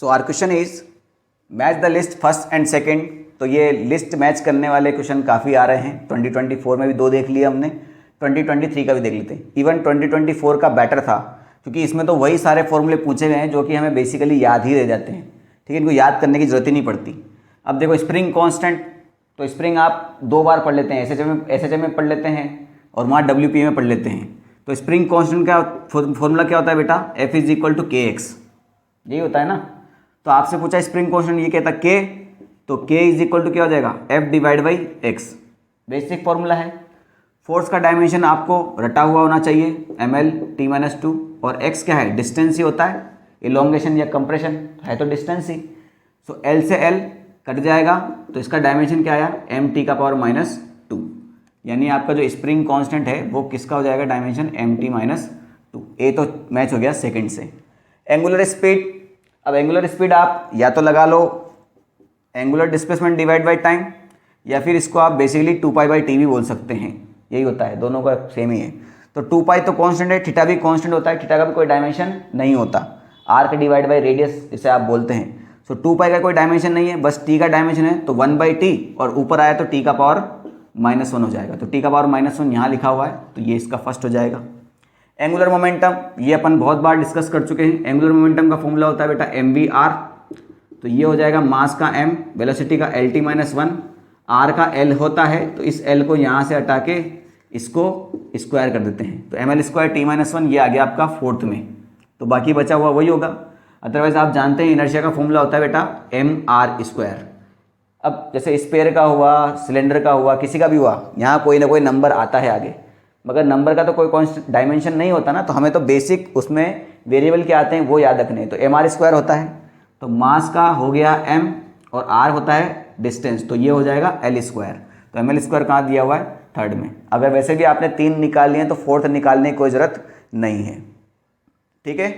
So our question is match the list first and second. तो ये list match करने वाले क्वेश्चन काफ़ी आ रहे हैं। 2024 में भी 2 देख लिए हमने, 2023 का भी देख लेते हैं। इवन 2024 का बेटर था क्योंकि इसमें तो वही सारे फॉर्मूले पूछे गए हैं जो कि हमें बेसिकली याद ही रह जाते हैं। ठीक है, इनको याद करने की जरूरत ही नहीं पड़ती। अब देखो स्प्रिंग कांस्टेंट, तो स्प्रिंग आप 2 बार पढ़ लेते हैं, एसएचएम में पढ़ लेते हैं और वहाँ डब्ल्यूपी में पढ़ लेते हैं। तो स्प्रिंग कांस्टेंट का फॉर्मूला क्या होता है बेटा, F इज इक्वल टू के एक्स, यही होता है ना। तो आपसे पूछा स्प्रिंग कांस्टेंट, ये कहता के, तो के इज इक्वल टू क्या हो जाएगा, F divide by x, basic formula है। फोर्स का डायमेंशन आपको रटा हुआ होना चाहिए, ml t-2, और x क्या है, डिस्टेंस ही होता है, इलोंगेशन या कंप्रेशन है तो डिस्टेंस ही। सो L से L कट जाएगा तो इसका डायमेंशन क्या आया, mt⁻², यानी आपका जो स्प्रिंग कांस्टेंट है वो किसका हो जाएगा, डायमेंशन mt-2। ए तो मैच हो गया सेकंड से। एंगुलर स्पीड, अब एंगुलर स्पीड आप या तो लगा लो angular displacement divide by time, या फिर इसको आप बेसिकली 2π/t भी बोल सकते हैं, यही होता है, दोनों का सेम ही है। तो 2π तो कांस्टेंट है, थीटा भी कांस्टेंट होता है, थीटा का भी कोई डायमेंशन नहीं होता, आर्क डिवाइड बाई रेडियस इसे आप बोलते हैं। सो 2π का कोई डायमेंशन नहीं है, बस t का डायमेंशन है, तो 1/t, और ऊपर आया तो t⁻⁻1 हो जाएगा। तो t⁻⁻1 यहाँ लिखा हुआ है, तो ये इसका फर्स्ट हो जाएगा। एंगुलर मोमेंटम, ये अपन बहुत बार डिस्कस कर चुके हैं। एंगुलर मोमेंटम का फॉर्मूला होता है बेटा mvr, तो ये हो जाएगा मास का m, वेलोसिटी का lt-1, r का l होता है, तो इस l को यहाँ से हटा के इसको स्क्वायर कर देते हैं, तो ml² t-1 ये आ गया आपका फोर्थ में, तो बाकी बचा हुआ वही होगा। अदरवाइज आप जानते हैं इनर्शिया का फॉर्मूला होता है बेटा mr²। अब जैसे स्पेयर का हुआ, सिलेंडर का हुआ, किसी का भी हुआ, यहाँ कोई ना कोई नंबर आता है आगे, मगर नंबर का तो कोई कॉन्स्टेंट डायमेंशन नहीं होता ना, तो हमें तो बेसिक उसमें वेरिएबल क्या आते हैं वो याद रखने हैं। तो mr² होता है, तो मास का हो गया m, और r होता है डिस्टेंस, तो ये हो जाएगा l²। तो ml² कहाँ दिया हुआ है, थर्ड में। अगर वैसे भी आपने 3 निकाल लिए हैं तो फोर्थ निकालने की कोई ज़रूरत नहीं है। ठीक है।